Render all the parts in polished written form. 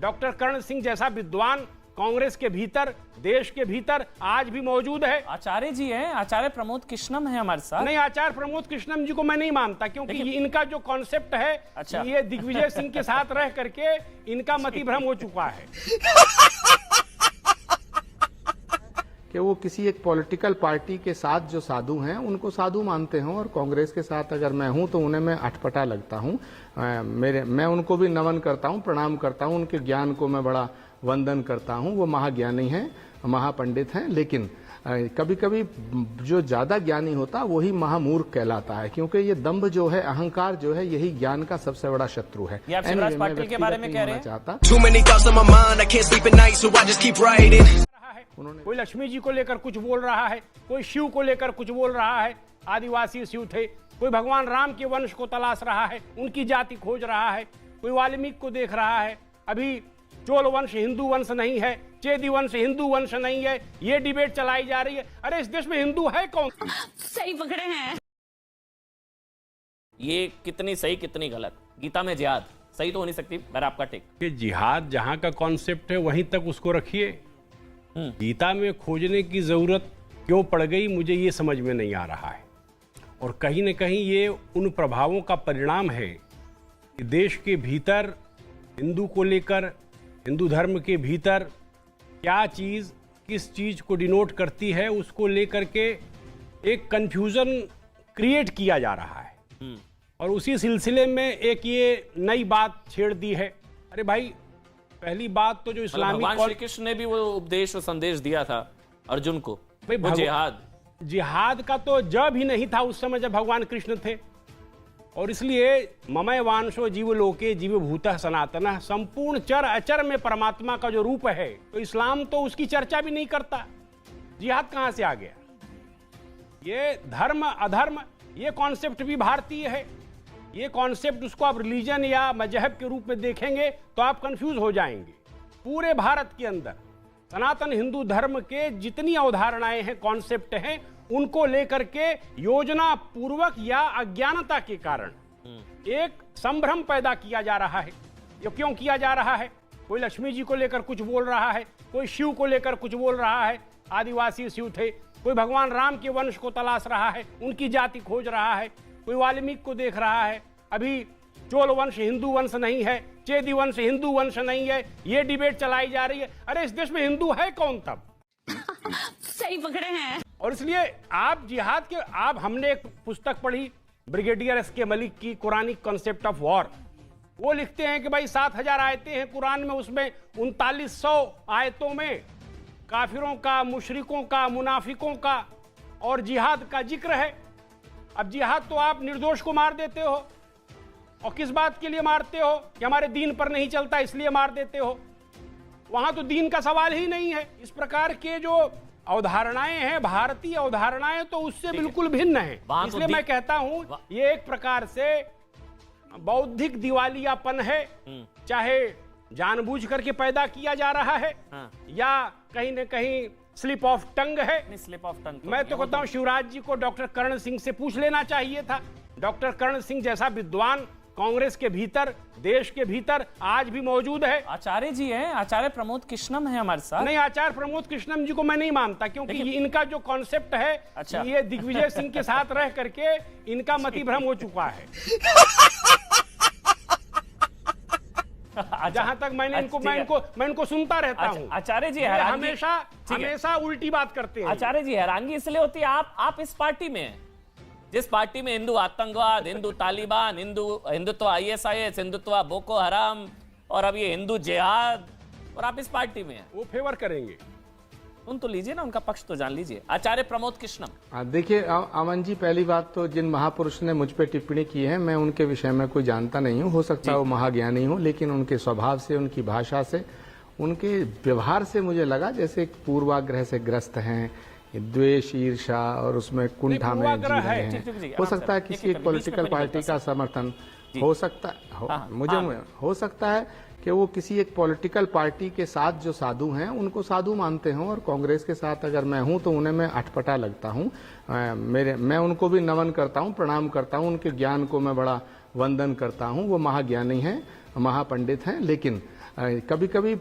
Doctor कर्ण सिंह जैसा विद्वान कांग्रेस के भीतर, देश के भीतर आज भी मौजूद है। आचार्य जी हैं, आचार्य प्रमोद कृष्णम है हमारे साथ। नहीं, आचार्य प्रमोद कृष्णम जी को मैं नहीं मानता, क्योंकि ये इनका जो कॉन्सेप्ट है, अच्छा। ये दिग्विजय सिंह के साथ रह करके इनका मति भ्रम हो चुका है कि वो किसी एक पॉलिटिकल पार्टी के साथ जो साधु हैं उनको साधु मानते हों, और कांग्रेस के साथ अगर मैं हूं तो उन्हें मैं अटपटा लगता हूं। मैं उनको भी नमन करता हूं, प्रणाम करता हूं, उनके ज्ञान को मैं बड़ा वंदन करता हूं। वो महाज्ञानी हैं, महापंडित हैं, लेकिन कभी कभी जो ज्यादा ज्ञानी होता वही महामूर्ख कहलाता है, क्योंकि ये दंभ जो है, अहंकार जो है, यही ज्ञान का सबसे बड़ा शत्रु है। ये आप शिवराज पाटिल के बारे में कह रहे हैं? कोई लक्ष्मी जी को लेकर कुछ बोल रहा है, कोई शिव को लेकर कुछ बोल रहा है, आदिवासी शिव थे, कोई भगवान राम के वंश को तलाश रहा है, उनकी जाति खोज रहा है, कोई वाल्मीकि को देख रहा है, अभी चोल वंश हिंदू वंश नहीं है, चेदी वंश हिंदू वंश नहीं है, ये डिबेट चलाई जा रही है। अरे इस देश में हिंदू है कौन? सही पकड़े हैं। ये कितनी सही कितनी गलत? गीता में जिहाद सही तो हो नहीं सकती, पर आपका टेक। कि जिहाद जहां का कॉन्सेप्ट है वहीं तक उसको रखिए। गीता में खोजने की जरूरत क्यों पड़ गई, मुझे ये समझ में नहीं आ रहा है। और कहीं न कहीं ये उन प्रभावों का परिणाम है कि देश के भीतर हिंदू को लेकर, हिंदू धर्म के भीतर क्या चीज किस चीज को डिनोट करती है, उसको लेकर के एक कंफ्यूजन क्रिएट किया जा रहा है। और उसी सिलसिले में एक ये नई बात छेड़ दी है। अरे भाई, पहली बात तो जो इस्लामी भगवान श्री कृष्ण ने भी वो उपदेश और संदेश दिया था अर्जुन को, भाई वो जिहाद का तो जब ही नहीं था उस समय जब भगवान कृष्ण थे। और इसलिए ममय वांशो जीव लोके जीव भूतः सनातनः, संपूर्ण चर अचर में परमात्मा का जो रूप है, तो इस्लाम तो उसकी चर्चा भी नहीं करता। जिहाद कहां से आ गया? ये धर्म अधर्म, ये कॉन्सेप्ट भी भारतीय है। ये कॉन्सेप्ट, उसको आप रिलीजन या मजहब के रूप में देखेंगे तो आप कंफ्यूज हो जाएंगे। पूरे भारत के अंदर सनातन हिंदू धर्म के जितनी अवधारणाएं हैं, कॉन्सेप्ट हैं, उनको लेकर के योजना पूर्वक या अज्ञानता के कारण एक संभ्रम पैदा किया जा रहा है। ये क्यों किया जा रहा है? कोई लक्ष्मी जी को लेकर कुछ बोल रहा है, कोई शिव को लेकर कुछ बोल रहा है, आदिवासी शिव थे, कोई भगवान राम के वंश को तलाश रहा है, उनकी जाति खोज रहा है, कोई वाल्मीकि को देख रहा है, अभी चोल वंश हिंदू वंश नहीं है, चेदी वंश हिंदू वंश नहीं है, ये डिबेट चलाई जा रही है। अरे इस देश में हिंदू है कौन तब? सही पकड़े हैं। और इसलिए आप जिहाद के, हमने एक पुस्तक पढ़ी ब्रिगेडियर एस.के. मलिक की, कुरानिक कॉन्सेप्ट ऑफ वॉर। वो लिखते हैं कि भाई 7,000 आयतें हैं कुरान में, उसमें 3900 आयतों में काफिरों का, मुशरिकों का, मुनाफिकों का और जिहाद का जिक्र है। अब जिहाद तो आप निर्दोष को मार देते हो, और किस बात के लिए मारते हो? कि हमारे दीन पर नहीं चलता इसलिए मार देते हो। वहां तो दीन का सवाल ही नहीं है। इस प्रकार के जो अवधारणाएं हैं, भारतीय अवधारणाएं, तो उससे बिल्कुल भिन्न है। इसलिए मैं कहता हूं ये एक प्रकार से बौद्धिक दिवालियापन है, चाहे जानबूझ करके पैदा किया जा रहा है या कहीं न कहीं स्लिप ऑफ टंग है। स्लिप ऑफ टंग मैं तो कहता हूं शिवराज जी को डॉक्टर कर्ण सिंह से पूछ लेना चाहिए था। डॉक्टर कर्ण सिंह जैसा विद्वान कांग्रेस के भीतर, देश के भीतर आज भी मौजूद है। आचार्य जी हैं, आचार्य प्रमोद कृष्णम है हमारे साथ। नहीं, आचार्य प्रमोद कृष्णम जी को मैं नहीं मानता, क्योंकि ये इनका जो कॉन्सेप्ट है, अच्छा। ये दिग्विजय सिंह के साथ रह करके इनका मति भ्रम हो चुका है। जहां तक मैं इनको सुनता रहता हूं। आचार्य जी हमेशा उल्टी बात करते हैं। आचार्य जी, हैरानगी इसलिए होती है, आप इस पार्टी में हैं जिस पार्टी में हिंदू आतंकवाद, हिंदू तालिबान, हिंदुत्व ISIS, हिंदुत्व बोको हराम और अब ये हिंदू जिहाद, और आप इस पार्टी में हैं। वो फेवर करेंगे। सुन तो लीजिए ना, उनका पक्ष तो जान लीजिए। आचार्य प्रमोद कृष्णम। देखिए अमन जी, पहली बात तो जिन महापुरुष ने मुझ पे टिप्पणी की है, मैं उनके विषय में कोई जानता नहीं हूँ। हो सकता है वो महाज्ञानी हो, लेकिन उनके स्वभाव से, उनकी भाषा से, उनके व्यवहार से मुझे लगा जैसे पूर्वाग्रह से ग्रस्त हैं, द्वेष, ईर्षा और उसमें कुंठा में जी रहे हैं। हो सकता है किसी एक पॉलिटिकल पार्टी का समर्थन हो सकता है, मुझे हो सकता है कि वो किसी एक पॉलिटिकल पार्टी के साथ जो साधु हैं उनको साधु मानते हों, और कांग्रेस के साथ अगर मैं हूं तो उन्हें मैं अटपटा लगता हूं। मैं उनको भी नमन करता हूं, प्रणाम करता हूं, उनके ज्ञान को मैं बड़ा वंदन करता हूं। वो महाज्ञानी हैं, महापंडित हैं, लेकिन कभी कभी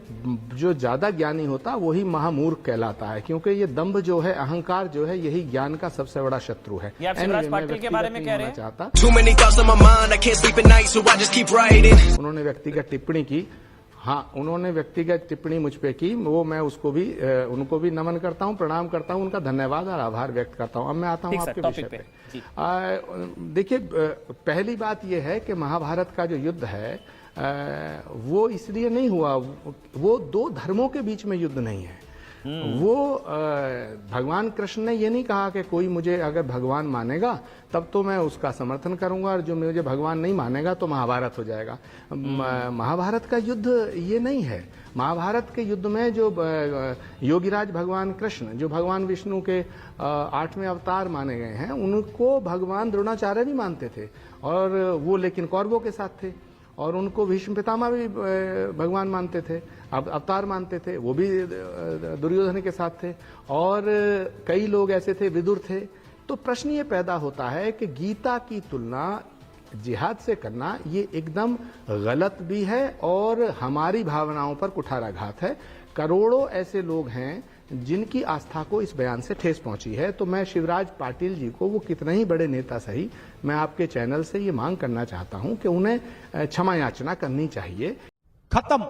जो ज्यादा ज्ञानी होता वही महामूर्ख कहलाता है, क्योंकि ये दंभ जो है, अहंकार जो है, यही ज्ञान का सबसे बड़ा शत्रु है। ये आप शिवराज पाटिल के बारे में कह रहे हैं? उन्होंने व्यक्तिगत टिप्पणी की, हाँ, उन्होंने व्यक्तिगत टिप्पणी मुझ पे की, वो मैं उनको भी नमन करता हूँ, प्रणाम करता हूँ, उनका धन्यवाद और आभार व्यक्त करता हूँ। अब मैं आता हूँ आपके विषय पे। देखिए, पहली बात यह है कि महाभारत का जो युद्ध है वो इसलिए नहीं हुआ, वो दो धर्मों के बीच में युद्ध नहीं है। वो भगवान कृष्ण ने ये नहीं कहा कि कोई मुझे अगर भगवान मानेगा तब तो मैं उसका समर्थन करूंगा और जो मुझे भगवान नहीं मानेगा तो महाभारत हो जाएगा। महाभारत का युद्ध ये नहीं है। महाभारत के युद्ध में जो योगीराज भगवान कृष्ण, जो भगवान विष्णु के 8वें अवतार माने गए हैं, उनको भगवान द्रोणाचार्य भी मानते थे, और वो लेकिन कौरवों के साथ थे, और उनको भीष्म पितामह भी भगवान मानते थे, अवतार मानते थे, वो भी दुर्योधन के साथ थे, और कई लोग ऐसे थे, विदुर थे। तो प्रश्न ये पैदा होता है कि गीता की तुलना जिहाद से करना ये एकदम गलत भी है और हमारी भावनाओं पर कुठाराघात है। करोड़ों ऐसे लोग हैं जिनकी आस्था को इस बयान से ठेस पहुंची है। तो मैं शिवराज पाटिल जी को, वो कितने ही बड़े नेता सही, मैं आपके चैनल से ये मांग करना चाहता हूं कि उन्हें क्षमा याचना करनी चाहिए। खत्म।